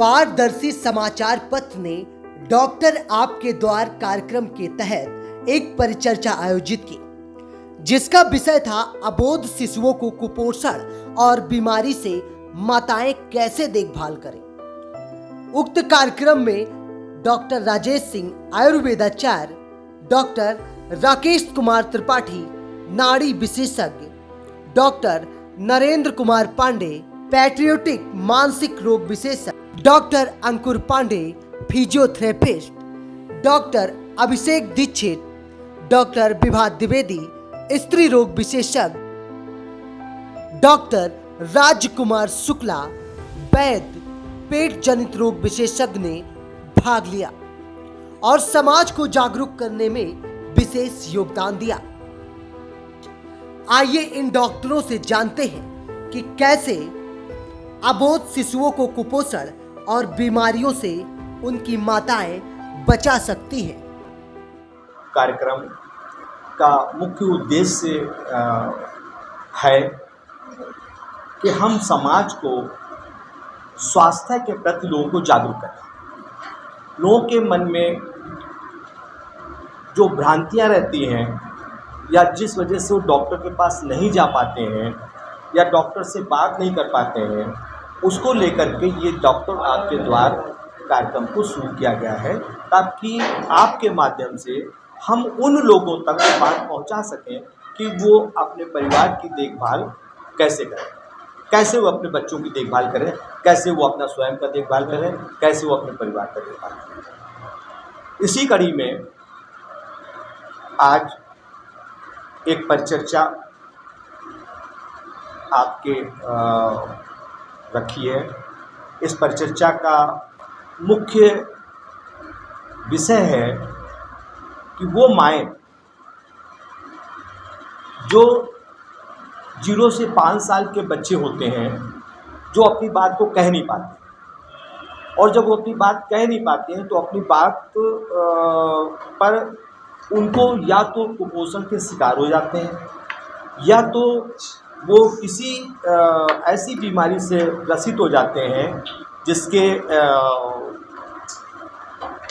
पारदर्शी समाचार पत्र ने डॉक्टर आपके द्वार कार्यक्रम के तहत एक परिचर्चा आयोजित की, जिसका विषय था अबोध शिशुओं को कुपोषण और बीमारी से माताएं कैसे देखभाल करें। उक्त कार्यक्रम में डॉक्टर राजेश सिंह आयुर्वेदाचार्य, डॉक्टर राकेश कुमार त्रिपाठी नाड़ी विशेषज्ञ, डॉक्टर नरेंद्र कुमार पांडे पैट्रियोटिक मानसिक रोग विशेषज्ञ, डॉक्टर अंकुर पांडे फिजियोथेरेपिस्ट, डॉक्टर अभिषेक दीक्षित, डॉक्टर विभा द्विवेदी स्त्री रोग विशेषज्ञ, डॉक्टर राजकुमार शुक्ला वैद्य पेट जनित रोग विशेषज्ञ ने भाग लिया और समाज को जागरूक करने में विशेष योगदान दिया। आइए इन डॉक्टरों से जानते हैं कि कैसे अबोध शिशुओं को कुपोषण और बीमारियों से उनकी माताएं बचा सकती हैं। कार्यक्रम का मुख्य उद्देश्य है कि हम समाज को स्वास्थ्य के प्रति लोगों को जागरूक करें। लोगों के मन में जो भ्रांतियां रहती हैं या जिस वजह से वो डॉक्टर के पास नहीं जा पाते हैं या डॉक्टर से बात नहीं कर पाते हैं, उसको लेकर के ये डॉक्टर आपके द्वार कार्यक्रम को शुरू किया गया है, ताकि आपके माध्यम से हम उन लोगों तक बात पहुंचा सकें कि वो अपने परिवार की देखभाल कैसे करें, कैसे वो अपने बच्चों की देखभाल करें, कैसे वो अपना स्वयं का देखभाल करें, कैसे वो अपने परिवार का देखभाल करें। इसी कड़ी में आज एक परिचर्चा आपके रखी है। इस परिचर्चा का मुख्य विषय है कि वो माएँ जो 0 से 5 साल के बच्चे होते हैं, जो अपनी बात को कह नहीं पाते, और जब वो अपनी बात कह नहीं पाते हैं तो अपनी बात पर उनको या तो कुपोषण के शिकार हो जाते हैं या तो वो किसी ऐसी बीमारी से ग्रसित हो जाते हैं जिसके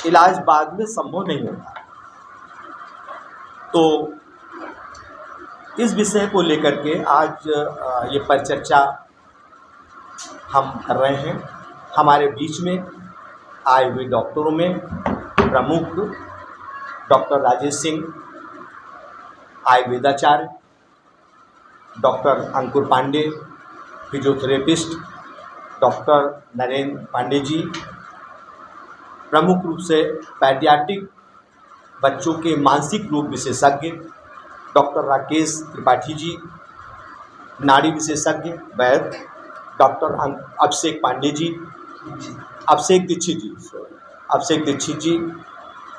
इलाज बाद में संभव नहीं होता। तो इस विषय को लेकर के आज ये परिचर्चा हम कर रहे हैं। हमारे बीच में आए हुए डॉक्टरों में प्रमुख डॉक्टर राजेश सिंह आयुर्वेदाचार्य, डॉक्टर अंकुर पांडे फिजियोथेरेपिस्ट, डॉक्टर नरेंद्र पांडे जी प्रमुख रूप से पैडियाट्रिक बच्चों के मानसिक रोग विशेषज्ञ, डॉक्टर राकेश त्रिपाठी जी नाड़ी विशेषज्ञ वैद्य, डॉक्टर अभिषेक पांडे जी अभिषेक दीक्षित जी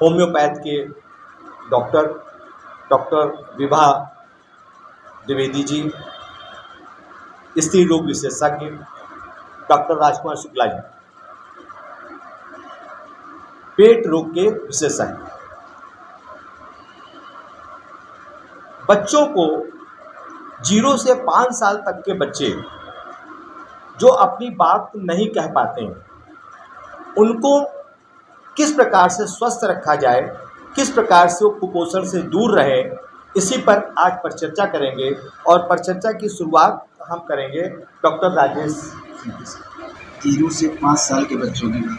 होम्योपैथ के डॉक्टर, डॉक्टर विभा द्विवेदी जी स्त्री रोग विशेषज्ञ, डॉक्टर राजकुमार शुक्ला जी पेट रोग के विशेषज्ञ। बच्चों को 0 से 5 साल तक के बच्चे जो अपनी बात नहीं कह पाते हैं, उनको किस प्रकार से स्वस्थ रखा जाए, किस प्रकार से वो कुपोषण से दूर रहे, इसी पर आज परिचर्चा करेंगे। और परिचर्चा की शुरुआत हम करेंगे डॉक्टर राजेश सिंह से। 0 से 5 साल के बच्चों की बात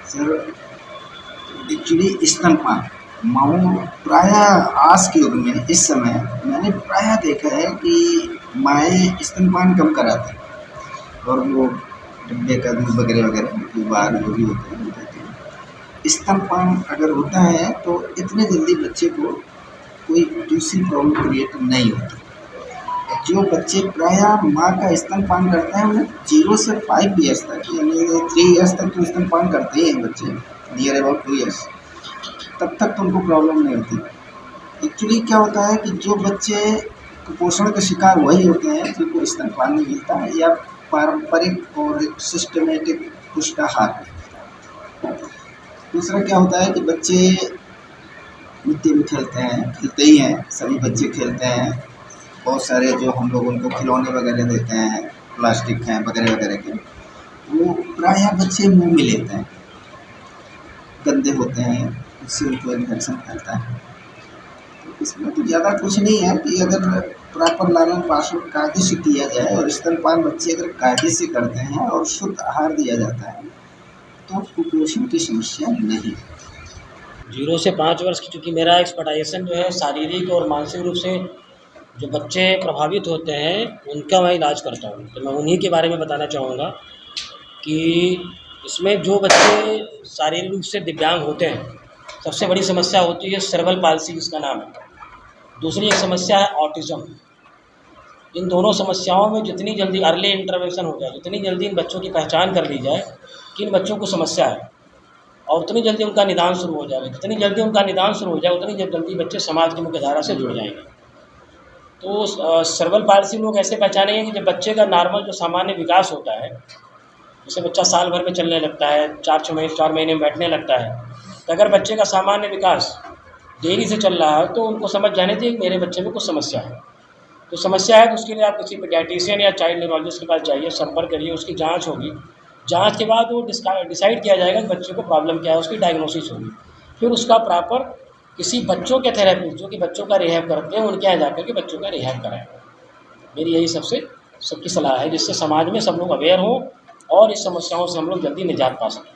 सर, एक्चुअली स्तनपान माओ प्रायः आज के युग में इस समय मैंने प्रायः देखा है कि माएँ स्तनपान कम कराती हैं और वो डिब्बे का दूध वगैरह वगैरह बाहर जो भी होते हैं। स्तनपान अगर होता है तो इतने जल्दी बच्चे को कोई दूसरी प्रॉब्लम क्रिएट नहीं होती। जो बच्चे प्रायः माँ का स्तनपान करते हैं वो 0 से 5 ईयर्स तक, यानी 3 ईयर्स तक तो स्तनपान करते ही हैं बच्चे, नियर अबाउट 2 ईयर्स तब तक तो उनको प्रॉब्लम नहीं होती। एक्चुअली क्या होता है कि जो बच्चे कुपोषण के शिकार वही होते हैं जिनको स्तनपान नहीं मिलता है या पारंपरिक और सिस्टमेटिक पुष्टाहार। दूसरा क्या होता है कि बच्चे मिट्टी में खेलते ही हैं, सभी बच्चे खेलते हैं। बहुत सारे जो हम लोग उनको खिलौने वगैरह देते हैं प्लास्टिक हैं वगैरह वगैरह के, वो प्रायः बच्चे मुंह में लेते हैं, गंदे होते हैं, उससे उनको इन्फेक्शन फैलता है। तो इसमें तो ज़्यादा कुछ नहीं है कि अगर प्रॉपर लालन पालन कायदे से किया जाए और स्तनपान बच्चे अगर कायदे से करते हैं और शुद्ध आहार दिया जाता है तो कुपोषण की समस्या नहीं है। 0 से 5 वर्ष की, चूँकि मेरा एक्सपर्टाइजेशन जो है शारीरिक और मानसिक रूप से जो बच्चे प्रभावित होते हैं उनका मैं इलाज करता हूँ, तो मैं उन्हीं के बारे में बताना चाहूँगा कि इसमें जो बच्चे शारीरिक रूप से दिव्यांग होते हैं, सबसे बड़ी समस्या होती है सेरेब्रल पाल्सी, जिसका नाम है। दूसरी एक समस्या है ऑटिज़म। इन दोनों समस्याओं में जितनी जल्दी अर्ली इंटरवेंशन हो जाए, जितनी जल्दी इन बच्चों की पहचान कर ली जाए कि इन बच्चों को समस्या है, और उतनी जल्दी उनका निदान शुरू हो जाएगा। जितनी जल्दी उनका निदान शुरू हो जाए उतनी जल्दी बच्चे समाज की मुख्य धारा से जुड़ जाएंगे। तो सेरेब्रल पाल्सी लोग ऐसे पहचानेंगे कि जब बच्चे का नॉर्मल जो सामान्य विकास होता है, जैसे बच्चा साल भर में चलने लगता है, 4 महीने में बैठने लगता है, तो अगर बच्चे का सामान्य विकास देरी से चल रहा है तो उनको समझ जाने चाहिए कि मेरे बच्चे में कुछ समस्या है। तो समस्या है तो उसके लिए आप किसी पीडियाट्रिशियन या चाइल्ड न्यूरोलॉजिस्ट के पास जाइए, संपर्क करिए, उसकी जांच होगी। जांच के बाद वो डिसाइड किया जाएगा कि बच्चे को प्रॉब्लम क्या है, उसकी डायग्नोसिस होगी। फिर उसका प्रॉपर किसी बच्चों के थेरेपिस्ट जो कि बच्चों का रिहैब करते हैं उनके यहाँ जाकर के बच्चों का रिहैब कराएं। मेरी यही सबकी सलाह है, जिससे समाज में सब लोग अवेयर हों और इस समस्याओं से हम लोग जल्दी निजात पा सकें।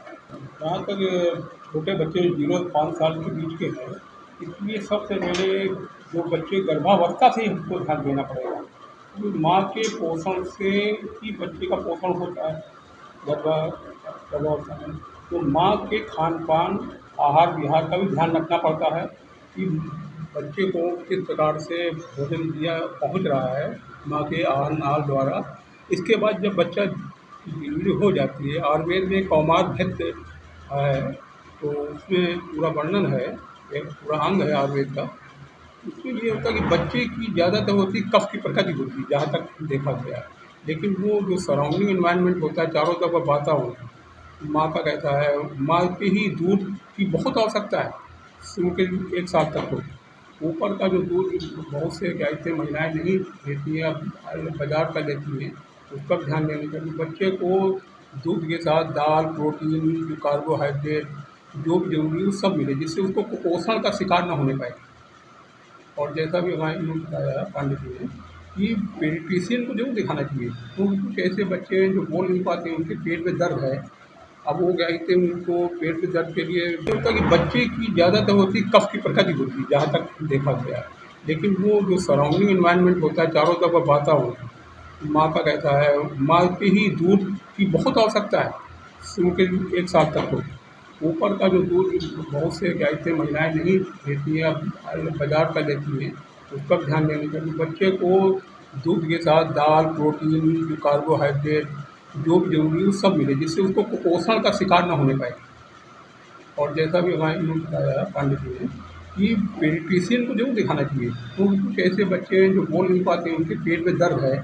जहाँ तक छोटे बच्चे 0 से 5 साल के बीच के हैं, इसलिए सबसे पहले जो बच्चे गर्भावस्था से ही हमको ध्यान देना पड़ेगा। तो माँ के पोषण से ही बच्चे का पोषण होता है गर्भावस्था में। तो माँ के खान पान, आहार विहार का भी ध्यान रखना पड़ता है कि बच्चे को किस प्रकार से भोजन दिया पहुँच रहा है माँ के आहार नाल द्वारा। इसके बाद जब बच्चा डिलीवरी हो जाती है, आयुर्वेद में कौमार भृत्य है, तो उसमें पूरा वर्णन है, एक पूरा अंग है आयुर्वेद का। उसमें ये होता है कि बच्चे की ज़्यादातर होती कफ की प्रकृति होती है, जहाँ तक देखा गया। लेकिन वो जो सराउंडिंग एनवायरनमेंट होता है, चारों तरफ वातावरण, माँ का कहता है, माँ के ही दूध की बहुत आवश्यकता है शुरू के 1 साल तक हो। ऊपर का जो दूध बहुत से ऐसे महिलाएँ नहीं लेती हैं, अब बाजार का लेती हैं, उस पर ध्यान देने चाहिए। बच्चे को दूध के साथ दाल, प्रोटीन, जो कार्बोहाइड्रेट जो भी जरूरी है वो सब मिले, जिससे उसको कुपोषण का शिकार ना होने पाए। और जैसा भी हमारे इन्होंने बताया पंडित जी ने कि पेडियाट्रिशियन को जरूर दिखाना चाहिए। तो कुछ ऐसे बच्चे हैं जो बोल नहीं पाते, उनके पेट में दर्द है, अब वो गए थे उनको पेट में दर्द के लिए होता है कि बच्चे की ज़्यादातर होती कफ की प्रकृति होती है, जहाँ तक देखा गया। लेकिन वो जो सराउंडिंग एनवायरनमेंट होता है, चारों तरफ वातावरण, माँ का कहता है, माँ के ही दूध की बहुत आवश्यकता है शुरू के 1 साल तक हो। ऊपर का जो दूध बहुत से ऐसे महिलाएँ नहीं लेती हैं, अब बाजार का लेती हैं, उस पर ध्यान देने चाहिए। बच्चे को दूध के साथ दाल, प्रोटीन, जो कार्बोहाइड्रेट जो भी जरूरी है वो सब मिले, जिससे उसको कुपोषण का शिकार ना होने पाए। और जैसा भी हमारे इन्होंने बताया पंडित जी ने कि पेडियाट्रिशियन को जरूर दिखाना चाहिए। तो कुछ ऐसे बच्चे हैं जो बोल नहीं पाते, उनके पेट में दर्द है,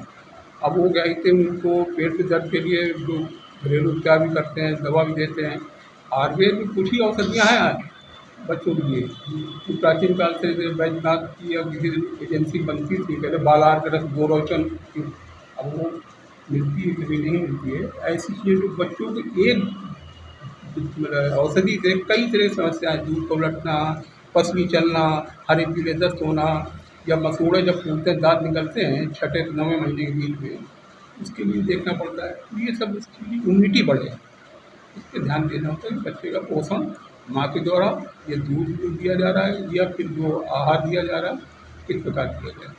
अब वो गए थे उनको पेट में दर्द के लिए जो घरेलू उपचार भी करते हैं, दवा भी देते हैं। आयुर्वेद में कुछ ही औषधियाँ हैं आज बच्चों के लिए। तो प्राचीन काल से वैद्यनाथ की या किसी एजेंसी बनती थी पहले, बालार के रस, गोरोचन, अब वो मिलती है कभी नहीं मिलती है। ऐसी चीज़ें जो बच्चों के एक औषधि से कई तरह की समस्याएँ, दूध को उलटना, पसली चलना, हरे पीले दस्त होना, या मसूड़े जब फूलते हैं, दांत निकलते हैं 6 से 9वें महीने के बीच में, उसके लिए देखना पड़ता है। ये सब इसकी इम्यूनिटी बढ़े, इस पर ध्यान देना होता है कि बच्चे का पोषण माँ के द्वारा ये दूध दिया जा रहा है या फिर जो आहार दिया जा रहा है किस प्रकार दिया जाए।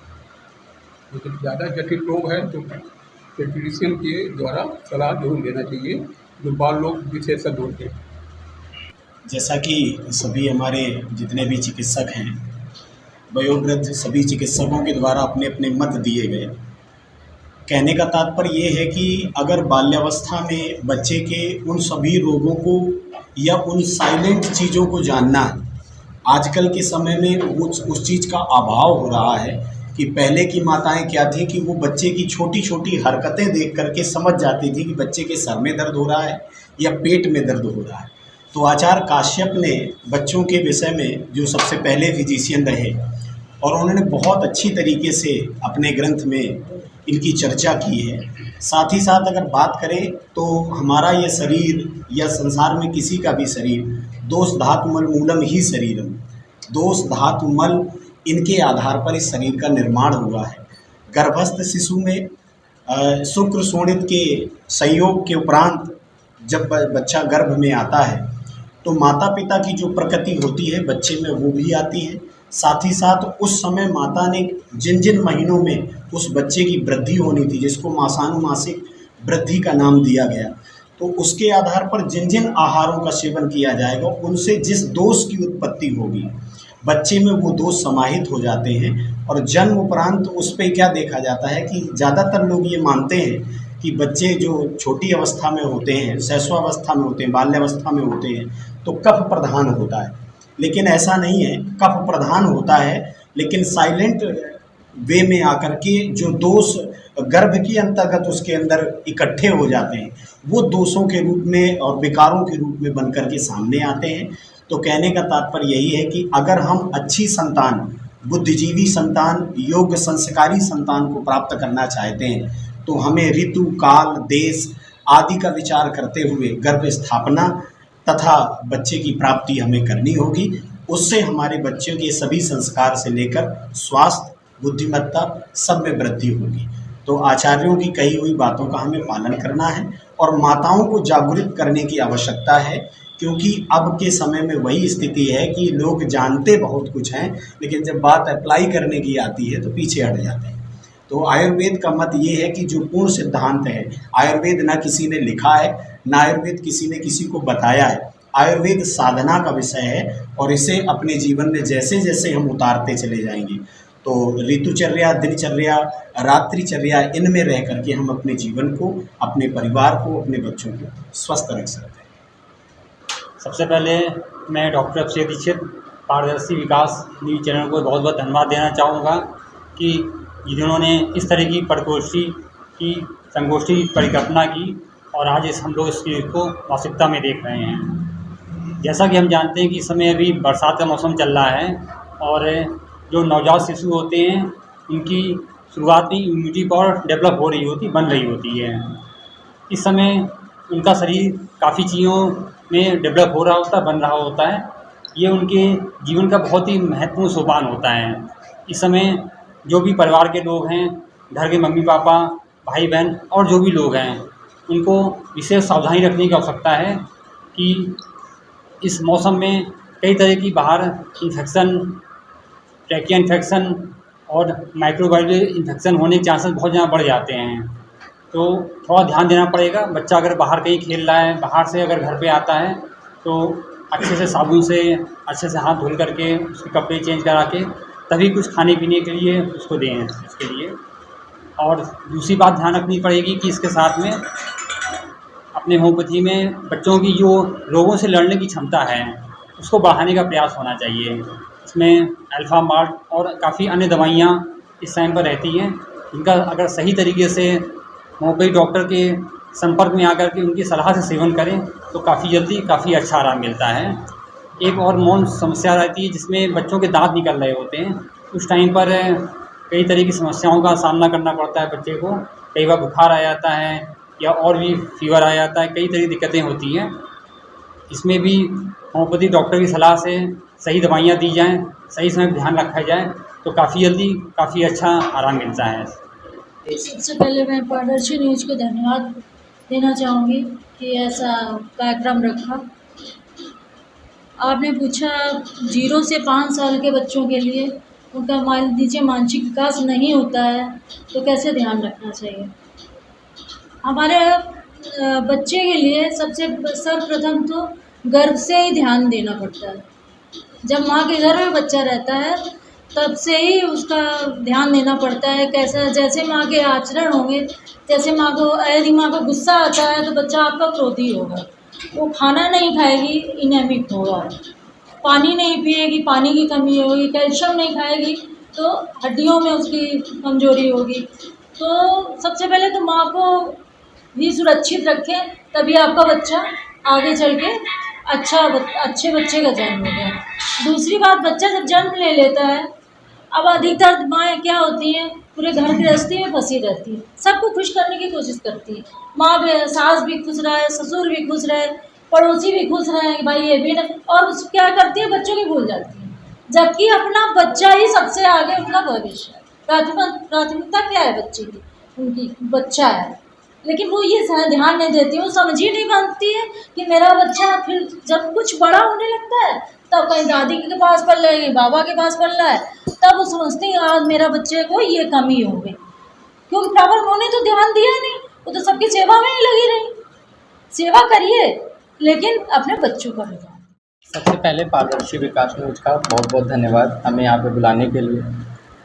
लेकिन ज़्यादा जटिल रोग है तो पेडियाट्रिशियन के द्वारा सलाह जरूर लेना चाहिए, जो बाल लोग विशेषज्ञ होते हैं। जैसा कि सभी हमारे जितने भी चिकित्सक हैं, वयोवृद्ध सभी चिकित्सकों के द्वारा अपने अपने मत दिए गए। कहने का तात्पर्य ये है कि अगर बाल्यावस्था में बच्चे के उन सभी रोगों को या उन साइलेंट चीज़ों को जानना, आजकल के समय में उस चीज़ का अभाव हो रहा है कि पहले की माताएं क्या थी कि वो बच्चे की छोटी छोटी हरकतें देख करके समझ जाती थी कि बच्चे के सर में दर्द हो रहा है या पेट में दर्द हो रहा है। तो आचार्य काश्यप ने बच्चों के विषय में जो सबसे पहले फिजिशियन रहे, और उन्होंने बहुत अच्छी तरीके से अपने ग्रंथ में इनकी चर्चा की है। साथ ही साथ अगर बात करें तो हमारा ये शरीर या संसार में किसी का भी शरीर दोष धातु मल मूलम ही शरीरम, दोष धातु मल इनके आधार पर इस शरीर का निर्माण हुआ है। गर्भस्थ शिशु में शुक्र शोणित के संयोग के उपरांत जब बच्चा गर्भ में आता है तो माता पिता की जो प्रकृति होती है बच्चे में वो भी आती है। साथ ही साथ उस समय माता ने जिन जिन महीनों में उस बच्चे की वृद्धि होनी थी, जिसको मासानुमासिक वृद्धि का नाम दिया गया, तो उसके आधार पर जिन जिन आहारों का सेवन किया जाएगा उनसे जिस दोष की उत्पत्ति होगी बच्चे में वो दोष समाहित हो जाते हैं। और जन्म उपरांत उस पर क्या देखा जाता है कि ज़्यादातर लोग ये मानते हैं कि बच्चे जो छोटी अवस्था में होते हैं, शैशवावस्था में होते हैं, बाल्यावस्था में होते हैं, तो कफ प्रधान होता है, लेकिन ऐसा नहीं है। कफ प्रधान होता है लेकिन साइलेंट वे में आकर के जो दोष गर्भ के अंतर्गत उसके अंदर इकट्ठे हो जाते हैं वो दोषों के रूप में और विकारों के रूप में बनकर के सामने आते हैं। तो कहने का तात्पर्य यही है कि अगर हम अच्छी संतान, बुद्धिजीवी संतान, योग्य संस्कारी संतान को प्राप्त करना चाहते हैं तो हमें ऋतु, काल, देश आदि का विचार करते हुए गर्भ स्थापना तथा बच्चे की प्राप्ति हमें करनी होगी। उससे हमारे बच्चों के सभी संस्कार से लेकर स्वास्थ्य, बुद्धिमत्ता सब में वृद्धि होगी। तो आचार्यों की कही हुई बातों का हमें पालन करना है और माताओं को जागरूक करने की आवश्यकता है, क्योंकि अब के समय में वही स्थिति है कि लोग जानते बहुत कुछ हैं लेकिन जब बात अप्लाई करने की आती है तो पीछे हट जाते हैं। तो आयुर्वेद का मत ये है कि जो पूर्ण सिद्धांत है, आयुर्वेद ना किसी ने लिखा है ना आयुर्वेद किसी ने किसी को बताया है। आयुर्वेद साधना का विषय है और इसे अपने जीवन में जैसे जैसे हम उतारते चले जाएंगे तो ऋतुचर्या, दिनचर्या, रात्रिचर्या इनमें रह करके हम अपने जीवन को, अपने परिवार को, अपने बच्चों को स्वस्थ रख सकते हैं। सबसे पहले मैं डॉक्टर अभिषेक दीक्षित पारदर्शी विकास न्यूज़ चैनल को बहुत बहुत धन्यवाद देना चाहूँगा कि जिन्होंने इस तरह की संगोष्ठी परिकल्पना की और आज हम लोग इस चीज़ को वास्तविकता में देख रहे हैं। जैसा कि हम जानते हैं कि इस समय अभी बरसात का मौसम चल रहा है और जो नवजात शिशु होते हैं उनकी शुरुआती इम्यूनिटी पावर डेवलप हो रही होती, बन रही होती है। इस समय उनका शरीर काफ़ी चीज़ों में डेवलप हो रहा होता है, बन रहा होता है। ये उनके जीवन का बहुत ही महत्वपूर्ण सोपान होता है। इस समय जो भी परिवार के लोग हैं, घर के मम्मी पापा, भाई बहन और जो भी लोग हैं, उनको विशेष सावधानी रखने की आवश्यकता है कि इस मौसम में कई तरह की बाहर इन्फेक्शन, ट्रैकिया इन्फेक्शन और माइक्रोबायोलॉजी इन्फेक्शन होने के चांसेस बहुत ज़्यादा बढ़ जाते हैं। तो थोड़ा ध्यान देना पड़ेगा। बच्चा अगर बाहर कहीं खेल रहा है, बाहर से अगर घर पे आता है तो अच्छे से साबुन से अच्छे से हाथ धुल करके उसके कपड़े चेंज करा के तभी कुछ खाने पीने के लिए उसको दें इसके लिए। और दूसरी बात ध्यान रखनी पड़ेगी कि इसके साथ में अपने होम्योपैथी में बच्चों की जो रोगों से लड़ने की क्षमता है उसको बढ़ाने का प्रयास होना चाहिए। इसमें अल्फा मार्ट और काफ़ी अन्य दवाइयाँ इस टाइम पर रहती हैं, इनका अगर सही तरीके से होम्योपैथी डॉक्टर के संपर्क में आकर के उनकी सलाह से सेवन करें तो काफ़ी जल्दी काफ़ी अच्छा आराम मिलता है। एक और मौन समस्या रहती है जिसमें बच्चों के दांत निकल रहे होते हैं। उस टाइम पर कई तरह की समस्याओं का सामना करना पड़ता है बच्चे को। कई बार बुखार आ जाता है या और भी फीवर आ जाता है, कई तरह की दिक्कतें होती हैं। इसमें भी होम्योपैथी डॉक्टर की सलाह से सही दवाइयाँ दी जाएँ, सही समय पर ध्यान रखा जाए तो काफ़ी जल्दी काफ़ी अच्छा आराम मिलता है। सबसे पहले मैं पारदर्शी न्यूज़ को धन्यवाद देना चाहूँगी कि ऐसा कार्यक्रम रखा। आपने पूछा 0 से 5 साल के बच्चों के लिए उनका मान लीजिए मानसिक विकास नहीं होता है तो कैसे ध्यान रखना चाहिए। हमारे बच्चे के लिए सर्वप्रथम तो गर्भ से ही ध्यान देना पड़ता है। जब माँ के घर में बच्चा रहता है तब से ही उसका ध्यान देना पड़ता है। कैसा, जैसे माँ के आचरण होंगे, जैसे माँ को यदि माँ को गुस्सा आता है तो बच्चा आपका क्रोधी होगा, वो खाना नहीं खाएगी, इनेमिक होगा, पानी नहीं पिएगी, पानी की कमी होगी, कैल्शियम नहीं खाएगी तो हड्डियों में उसकी कमजोरी होगी। तो सबसे पहले तो माँ को भी सुरक्षित रखें, तभी आपका बच्चा आगे चल के अच्छे बच्चे का जन्म होगा। दूसरी बात, बच्चा जब जन्म ले लेता है, अब अधिकतर माएँ क्या होती हैं, पूरे घर गृहस्थी में फंसी रहती है, सबको खुश करने की कोशिश करती है। माँ भी, सास भी खुश रहे, ससुर भी खुश रहे, पड़ोसी भी खुश रहे कि भाई ये भी न, और क्या करती है, बच्चों की भूल जाती है, जबकि अपना बच्चा ही सबसे आगे, उनका भविष्य है। प्राथमिकता क्या है बच्चे की, उनकी बच्चा है, लेकिन वो ये ध्यान नहीं देती, वो समझ ही नहीं पाती है कि मेरा बच्चा फिर जब कुछ बड़ा होने लगता है तब कहीं दादी के पास पढ़ रहा है, बाबा के पास पढ़ रहा है, तब वो समझती है आज मेरा बच्चे को ये कमी हो गई, क्योंकि प्रॉपर उन्होंने तो ध्यान दिया नहीं, वो तो सबकी सेवा में ही लगी रही। सेवा करिए लेकिन अपने बच्चों का भी ध्यान। सबसे पहले पारदर्शी विकास न्यूज का बहुत बहुत धन्यवाद हमें यहाँ पे बुलाने के लिए।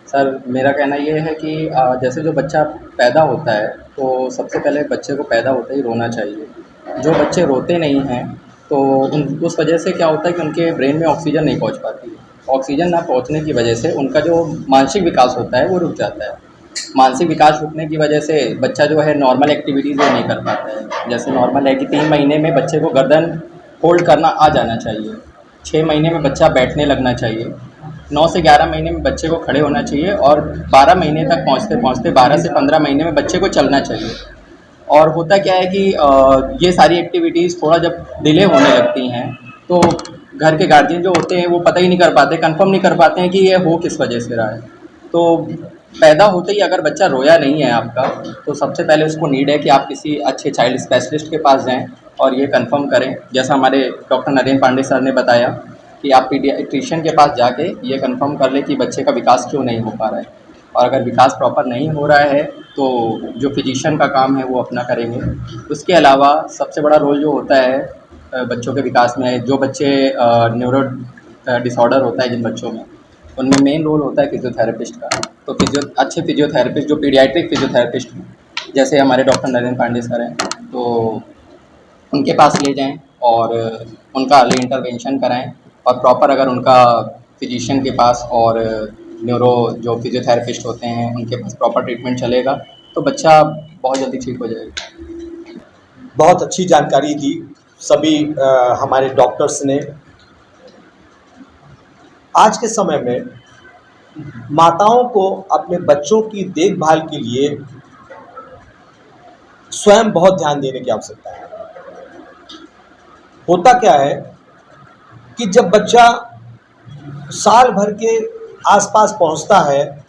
सर, मेरा कहना ये है कि जैसे जो बच्चा पैदा होता है तो सबसे पहले बच्चे को पैदा होते ही रोना चाहिए। जो बच्चे रोते नहीं हैं तो उस वजह से क्या होता है कि उनके ब्रेन में ऑक्सीजन नहीं पहुंच पाती है। ऑक्सीजन ना पहुंचने की वजह से उनका जो मानसिक विकास होता है वो रुक जाता है। मानसिक विकास रुकने की वजह से बच्चा जो है नॉर्मल एक्टिविटीज़ वो नहीं कर पाता है। जैसे नॉर्मल है कि 3 महीने में बच्चे को गर्दन होल्ड करना आ जाना चाहिए, 6 महीने में बच्चा बैठने लगना चाहिए, 9 से 11 महीने में बच्चे को खड़े होना चाहिए और 12 महीने तक पहुँचते पहुँचते 12 से 15 महीने में बच्चे को चलना चाहिए। और होता क्या है कि ये सारी एक्टिविटीज़ थोड़ा जब डिले होने लगती हैं तो घर के गार्जियन जो होते हैं वो पता ही नहीं कर पाते, कंफर्म नहीं कर पाते हैं कि ये हो किस वजह से रहा है। तो पैदा होते ही अगर बच्चा रोया नहीं है आपका तो सबसे पहले उसको नीड है कि आप किसी अच्छे चाइल्ड स्पेशलिस्ट के पास जाएं और ये कंफर्म करें। जैसा हमारे डॉक्टर नरेंद्र पांडे सर ने बताया कि आप पीडियाट्रिशियन के पास जाके ये कंफर्म कर लें कि बच्चे का विकास क्यों नहीं हो पा रहा है, और अगर विकास प्रॉपर नहीं हो रहा है तो जो फिजिशियन का काम है वो अपना करेंगे। उसके अलावा सबसे बड़ा रोल जो होता है बच्चों के विकास में, जो बच्चे न्यूरो डिसऑर्डर होता है जिन बच्चों में, उनमें मेन रोल होता है फिजियोथेरेपिस्ट का। तो अच्छे फिजियोथेरेपिस्ट जो पीडियाट्रिक फिजियोथेरेपिस्ट हैं, जैसे हमारे डॉक्टर नरेंद्र पांडे सर हैं, तो उनके पास ले जाएं और उनका अर्ली इंटरवेंशन कराएं। और प्रॉपर अगर उनका फिजिशियन के पास और न्यूरो जो फिजियोथेरेपिस्ट होते हैं उनके पास प्रॉपर ट्रीटमेंट चलेगा तो बच्चा बहुत जल्दी ठीक हो जाएगा। बहुत अच्छी जानकारी दी सभी हमारे डॉक्टर्स ने। आज के समय में माताओं को अपने बच्चों की देखभाल के लिए स्वयं बहुत ध्यान देने की आवश्यकता है। होता क्या है कि जब बच्चा साल भर के आसपास पहुंचता है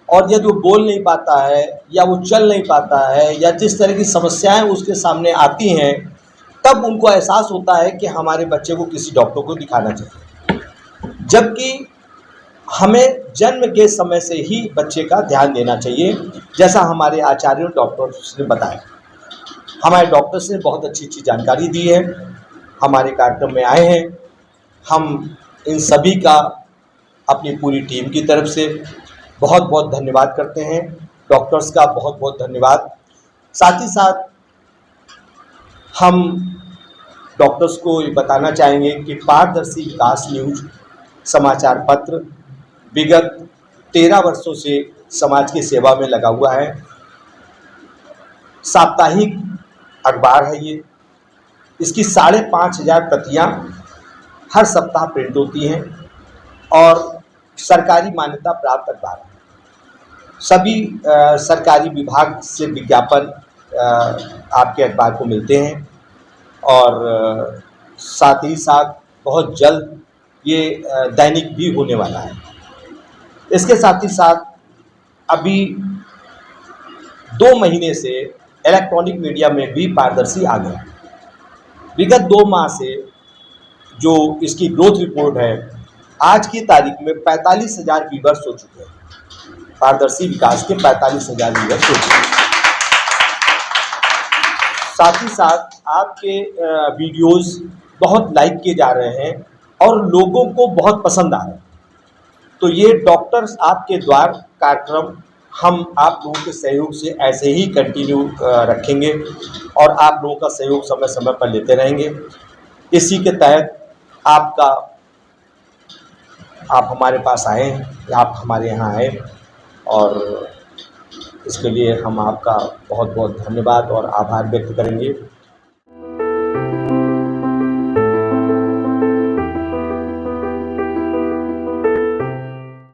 और यदि वो बोल नहीं पाता है या वो चल नहीं पाता है या जिस तरह की समस्याएं उसके सामने आती हैं, तब उनको एहसास होता है कि हमारे बच्चे को किसी डॉक्टर को दिखाना चाहिए। जबकि हमें जन्म के समय से ही बच्चे का ध्यान देना चाहिए, जैसा हमारे आचार्यों डॉक्टर्स ने बताया। हमारे डॉक्टर्स ने बहुत अच्छी अच्छी जानकारी दी है, हमारे कार्यक्रम में आए हैं। हम इन सभी का अपनी पूरी टीम की तरफ से बहुत बहुत धन्यवाद करते हैं। डॉक्टर्स का बहुत बहुत धन्यवाद। साथ ही साथ हम डॉक्टर्स को ये बताना चाहेंगे कि पारदर्शी विकास न्यूज समाचार पत्र विगत 13 वर्षों से समाज की सेवा में लगा हुआ है। साप्ताहिक अखबार है ये। इसकी 5,500 प्रतियाँ हर सप्ताह प्रिंट होती हैं और सरकारी मान्यता प्राप्त अखबार है। सभी सरकारी विभाग से विज्ञापन आपके अखबार को मिलते हैं और साथ ही साथ बहुत जल्द ये दैनिक भी होने वाला है। इसके साथ ही साथ अभी 2 महीने से इलेक्ट्रॉनिक मीडिया में भी पारदर्शी आ गया। विगत 2 माह से जो इसकी ग्रोथ रिपोर्ट है, आज की तारीख में 45,000 व्यूअर्स हो चुके हैं। पारदर्शी विकास के 45,000 व्यूअर्स हो चुके हैं। साथ ही साथ आपके वीडियोस बहुत लाइक किए जा रहे हैं और लोगों को बहुत पसंद आ रहे हैं। तो ये डॉक्टर्स आपके द्वार कार्यक्रम हम आप लोगों के सहयोग से ऐसे ही कंटिन्यू रखेंगे और आप लोगों का सहयोग समय समय पर लेते रहेंगे। इसी के तहत आप हमारे पास आए, आप हमारे यहाँ आए और इसके लिए हम आपका बहुत बहुत धन्यवाद और आभार व्यक्त करेंगे।